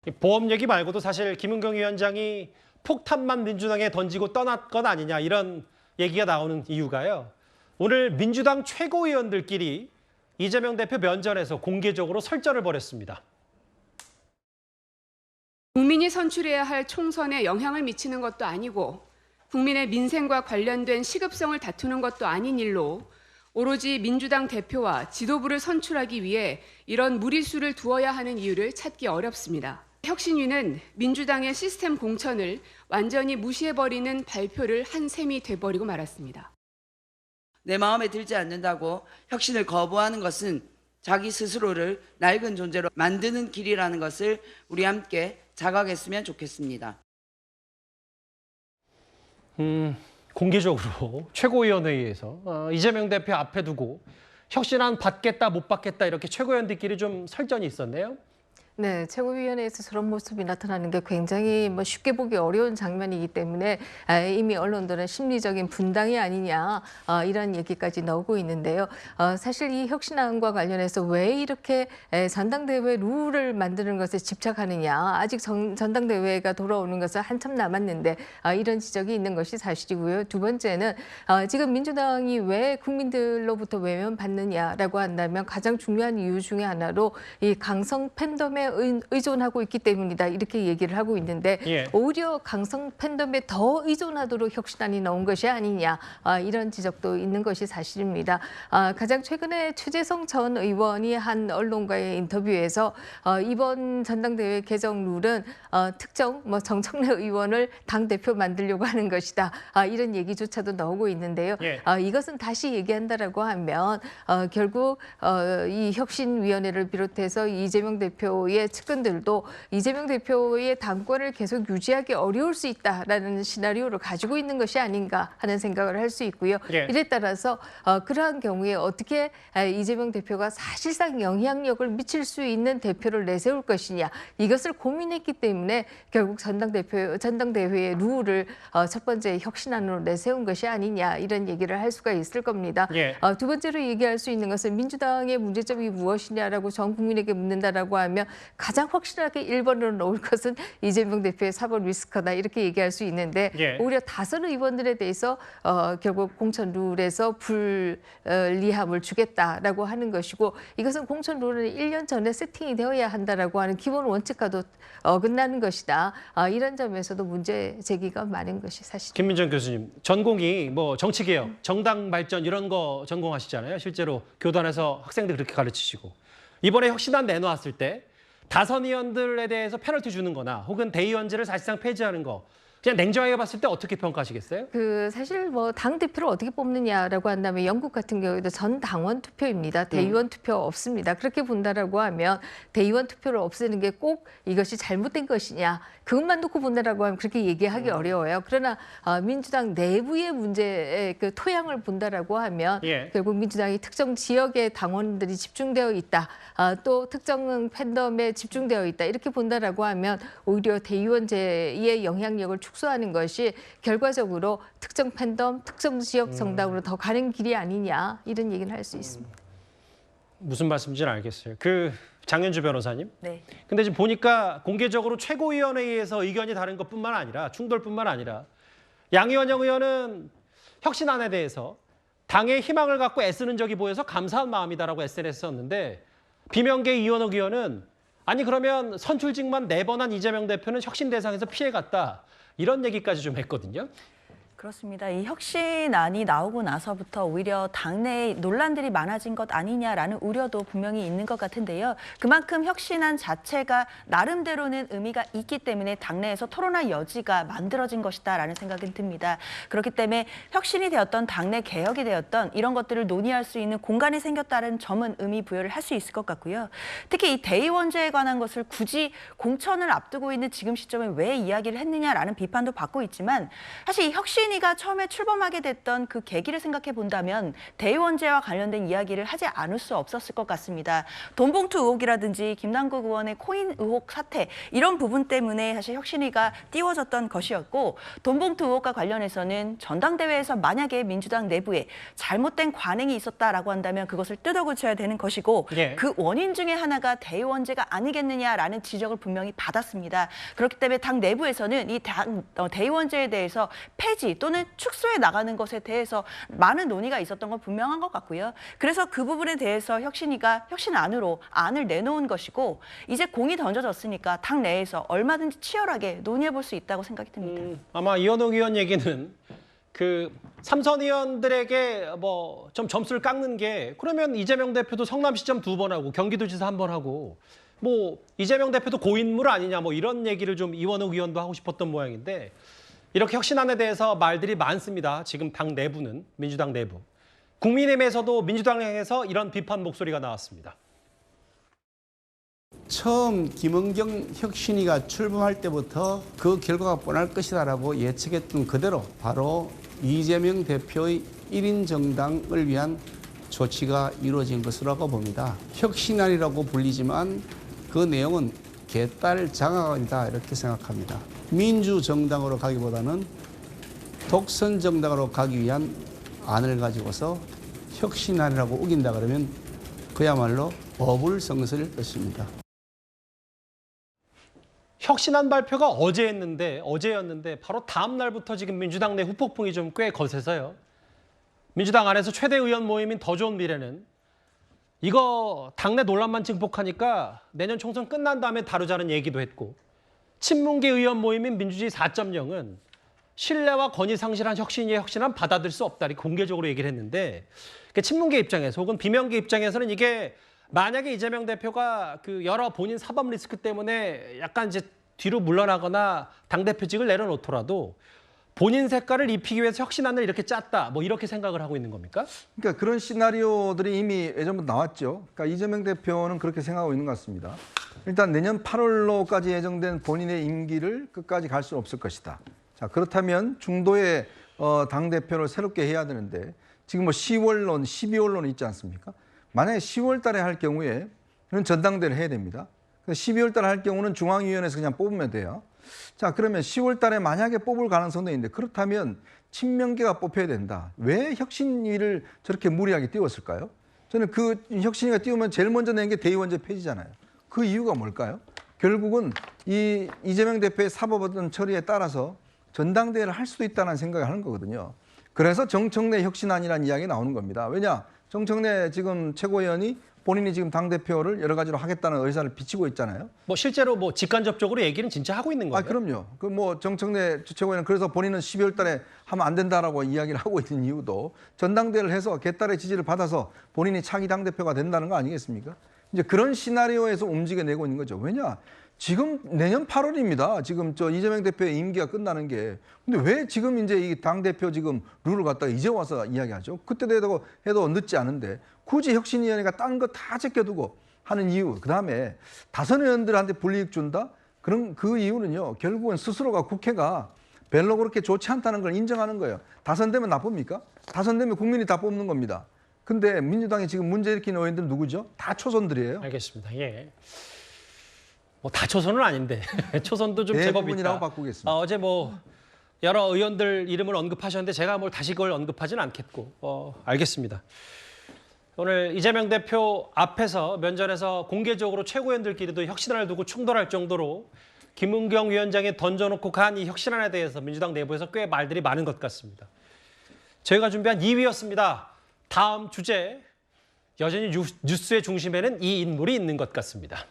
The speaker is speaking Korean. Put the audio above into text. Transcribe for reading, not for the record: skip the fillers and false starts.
보험 얘기 말고도 사실 김은경 위원장이 폭탄만 민주당에 던지고 떠났건 아니냐 이런 얘기가 나오는 이유가요. 오늘 민주당 최고위원들끼리 이재명 대표 면전에서 공개적으로 설전을 벌였습니다. 국민이 선출해야 할 총선에 영향을 미치는 것도 아니고 국민의 민생과 관련된 시급성을 다투는 것도 아닌 일로 오로지 민주당 대표와 지도부를 선출하기 위해 이런 무리수를 두어야 하는 이유를 찾기 어렵습니다. 혁신위는 민주당의 시스템 공천을 완전히 무시해버리는 발표를 한 셈이 돼버리고 말았습니다. 내 마음에 들지 않는다고 혁신을 거부하는 것은 자기 스스로를 낡은 존재로 만드는 길이라는 것을 우리 함께 자각했으면 좋겠습니다. 공개적으로 최고위원회의에서 이재명 대표 앞에 두고 혁신안 받겠다 못 받겠다 이렇게 최고위원들끼리 좀 설전이 있었네요. 네, 최고위원회에서 저런 모습이 나타나는 게 굉장히 쉽게 보기 어려운 장면이기 때문에 이미 언론들은 심리적인 분당이 아니냐 이런 얘기까지 나오고 있는데요. 사실 이 혁신안과 관련해서 왜 이렇게 전당대회 룰을 만드는 것에 집착하느냐. 아직 전당대회가 돌아오는 것은 한참 남았는데 이런 지적이 있는 것이 사실이고요. 두 번째는 지금 민주당이 왜 국민들로부터 외면받느냐라고 한다면 가장 중요한 이유 중에 하나로 이 강성 팬덤에 의존하고 있기 때문이다 이렇게 얘기를 하고 있는데 오히려 강성 팬덤에 더 의존하도록 혁신안이 나온 것이 아니냐 이런 지적도 있는 것이 사실입니다. 가장 최근에 최재성 전 의원이 한 언론과의 인터뷰에서 이번 전당대회 개정 룰은 특정 정청래 의원을 당대표 만들려고 하는 것이다 이런 얘기조차도 나오고 있는데요. 이것은 다시 얘기한다라고 하면 결국 이 혁신위원회를 비롯해서 이재명 대표의 측근들도 이재명 대표의 당권을 계속 유지하기 어려울 수 있다라는 시나리오를 가지고 있는 것이 아닌가 하는 생각을 할 수 있고요. 이에 따라서 그러한 경우에 어떻게 이재명 대표가 사실상 영향력을 미칠 수 있는 대표를 내세울 것이냐 이것을 고민했기 때문에 결국 전당대회의 룰을 첫 번째 혁신안으로 내세운 것이 아니냐 이런 얘기를 할 수가 있을 겁니다. 두 번째로 얘기할 수 있는 것은 민주당의 문제점이 무엇이냐라고 전 국민에게 묻는다라고 하면 가장 확실하게 1번으로 놓을 것은 이재명 대표의 사법 리스크다 이렇게 얘기할 수 있는데 오히려 다선 의원들에 대해서 결국 공천 룰에서 불리함을 주겠다라고 하는 것이고 이것은 공천 룰은 1년 전에 세팅이 되어야 한다라고 하는 기본 원칙과도 어긋나는 것이다. 이런 점에서도 문제 제기가 많은 것이 사실입니다. 김민정 교수님, 전공이 정치개혁, 정당 발전 이런 거 전공하시잖아요. 실제로 교단에서 학생들 그렇게 가르치시고. 이번에 혁신안 내놓았을 때 다선 의원들에 대해서 페널티 주는 거나 혹은 대의원제를 사실상 폐지하는 거 그냥 냉정하게 봤을 때 어떻게 평가하시겠어요? 사실 당 대표를 어떻게 뽑느냐라고 한다면 영국 같은 경우에도 전 당원 투표입니다. 대의원 투표 없습니다. 그렇게 본다라고 하면 대의원 투표를 없애는 게 꼭 이것이 잘못된 것이냐 그것만 놓고 본다라고 하면 그렇게 얘기하기 어려워요. 그러나 민주당 내부의 문제의 그 토양을 본다라고 하면 결국 민주당이 특정 지역의 당원들이 집중되어 있다. 또 특정 팬덤에 집중되어 있다. 이렇게 본다라고 하면 오히려 대의원제의 영향력을 축소하는 것이 결과적으로 특정 팬덤, 특정 지역 정당으로 더 가는 길이 아니냐 이런 얘기를 할 수 있습니다. 무슨 말씀인지는 알겠어요. 장현주 변호사님. 네. 근데 지금 보니까 공개적으로 최고위원회의에서 의견이 다른 것뿐만 아니라 충돌뿐만 아니라 양의원영 의원은 혁신안에 대해서 당의 희망을 갖고 애쓰는 적이 보여서 감사한 마음이다라고 SNS에 썼는데 비명계 이원욱 의원은 아니 그러면 선출직만 4번 한 이재명 대표는 혁신 대상에서 피해갔다. 이런 얘기까지 좀 했거든요. 그렇습니다. 이 혁신안이 나오고 나서부터 오히려 당내에 논란들이 많아진 것 아니냐라는 우려도 분명히 있는 것 같은데요. 그만큼 혁신안 자체가 나름대로는 의미가 있기 때문에 당내에서 토론할 여지가 만들어진 것이다라는 생각은 듭니다. 그렇기 때문에 혁신이 되었던 당내 개혁이 되었던 이런 것들을 논의할 수 있는 공간이 생겼다는 점은 의미 부여를 할 수 있을 것 같고요. 특히 이 대의원제에 관한 것을 굳이 공천을 앞두고 있는 지금 시점에 왜 이야기를 했느냐라는 비판도 받고 있지만 사실 이 혁신 혁신위가 처음에 출범하게 됐던 그 계기를 생각해 본다면 대의원제와 관련된 이야기를 하지 않을 수 없었을 것 같습니다. 돈봉투 의혹이라든지 김남국 의원의 코인 의혹 사태 이런 부분 때문에 사실 혁신위가 띄워졌던 것이었고 돈봉투 의혹과 관련해서는 전당대회에서 만약에 민주당 내부에 잘못된 관행이 있었다라고 한다면 그것을 뜯어고쳐야 되는 것이고 예. 그 원인 중에 하나가 대의원제가 아니겠느냐라는 지적을 분명히 받았습니다. 그렇기 때문에 당 내부에서는 이 대의원제에 대해서 폐지 또는 축소해 나가는 것에 대해서 많은 논의가 있었던 건 분명한 것 같고요. 그래서 그 부분에 대해서 혁신위가 혁신안으로 안을 내놓은 것이고 이제 공이 던져졌으니까 당 내에서 얼마든지 치열하게 논의해 볼 수 있다고 생각이 듭니다. 아마 이현욱 의원 얘기는 그 삼선 의원들에게 뭐 좀 점수를 깎는 게 그러면 이재명 대표도 성남시장 2번 하고 경기도지사 1번 하고 뭐 이재명 대표도 고인물 아니냐 뭐 이런 얘기를 좀 이원욱 의원도 하고 싶었던 모양인데 이렇게 혁신안에 대해서 말들이 많습니다. 지금 당 내부는 민주당 내부. 국민의힘에서도 민주당에서 이런 비판 목소리가 나왔습니다. 처음 김은경 혁신위가 출범할 때부터 그 결과가 뻔할 것이다라고 예측했던 그대로 바로 이재명 대표의 1인 정당을 위한 조치가 이루어진 것이라고 봅니다. 혁신안이라고 불리지만 그 내용은 개딸 장악이다 이렇게 생각합니다. 민주정당으로 가기보다는 독선정당으로 가기 위한 안을 가지고서 혁신안이라고 우긴다 그러면 그야말로 어불성설일 것입니다. 혁신안 발표가 어제였는데 바로 다음 날부터 지금 민주당 내 후폭풍이 좀 꽤 거세서요. 민주당 안에서 최대 의원 모임인 더 좋은 미래는 이거 당내 논란만 증폭하니까 내년 총선 끝난 다음에 다루자는 얘기도 했고 친문계 의원 모임인 민주주의 4.0은 신뢰와 권위 상실한 혁신위의 혁신안 받아들일 수 없다 이렇게 공개적으로 얘기를 했는데 친문계 입장에서 혹은 비명계 입장에서는 이게 만약에 이재명 대표가 그 여러 본인 사법 리스크 때문에 약간 이제 뒤로 물러나거나 당대표직을 내려놓더라도 본인 색깔을 입히기 위해서 혁신안을 이렇게 짰다 뭐 이렇게 생각을 하고 있는 겁니까? 그러니까 그런 시나리오들이 이미 예전부터 나왔죠. 그러니까 이재명 대표는 그렇게 생각하고 있는 것 같습니다. 일단 내년 8월로까지 예정된 본인의 임기를 끝까지 갈 수는 없을 것이다. 자, 그렇다면 중도의 당대표를 새롭게 해야 되는데 지금 뭐 10월론, 12월론 있지 않습니까? 만약에 10월 달에 할 경우에는 전당대회를 해야 됩니다. 12월 달에 할 경우는 중앙위원회에서 그냥 뽑으면 돼요. 자, 그러면 10월 달에 만약에 뽑을 가능성도 있는데 그렇다면 친명계가 뽑혀야 된다. 왜 혁신위를 저렇게 무리하게 띄웠을까요? 저는 그 혁신위가 띄우면 제일 먼저 낸 게 대의원제 폐지잖아요. 그 이유가 뭘까요? 결국은 이 이재명 대표의 사법어떤 처리에 따라서 전당대회를 할 수도 있다는 생각을 하는 거거든요. 그래서 정청래 혁신안이라는 이야기가 나오는 겁니다. 왜냐? 정청래 지금 최고위원이 본인이 지금 당대표를 여러 가지로 하겠다는 의사를 비치고 있잖아요. 뭐 실제로 뭐 직간접적으로 얘기는 진짜 하고 있는 거예요? 그럼요. 그 뭐 정청래 최고위원 그래서 본인은 12월 달에 하면 안 된다라고 이야기를 하고 있는 이유도 전당대회를 해서 개딸의 지지를 받아서 본인이 차기 당대표가 된다는 거 아니겠습니까? 이제 그런 시나리오에서 움직여내고 있는 거죠. 왜냐? 지금 내년 8월입니다. 지금 저 이재명 대표의 임기가 끝나는 게. 근데 왜 지금 이제 이 당대표 지금 룰을 갖다가 이제 와서 이야기하죠? 그때도 해도 늦지 않은데 굳이 혁신위원회가 딴 거 다 제껴두고 하는 이유. 그다음에 다선 의원들한테 불이익 준다? 그런 그 이유는요. 결국은 스스로가 국회가 별로 그렇게 좋지 않다는 걸 인정하는 거예요. 다선되면 나쁩니까? 다선되면 국민이 다 뽑는 겁니다. 근데 민주당이 지금 문제 일으키는 의원들은 누구죠? 다 초선들이에요. 알겠습니다. 예. 뭐 다 초선은 아닌데 초선도 좀 제법 대부분이라고 있다. 바꾸겠습니다. 어제 뭐 여러 의원들 이름을 언급하셨는데 제가 뭘 다시 그걸 언급하지는 않겠고 알겠습니다. 오늘 이재명 대표 앞에서 면전에서 공개적으로 최고위원들끼리도 혁신안을 두고 충돌할 정도로 김은경 위원장이 던져놓고 간 이 혁신안에 대해서 민주당 내부에서 꽤 말들이 많은 것 같습니다. 저희가 준비한 2위였습니다. 다음 주제 여전히 뉴스의 중심에는 이 인물이 있는 것 같습니다.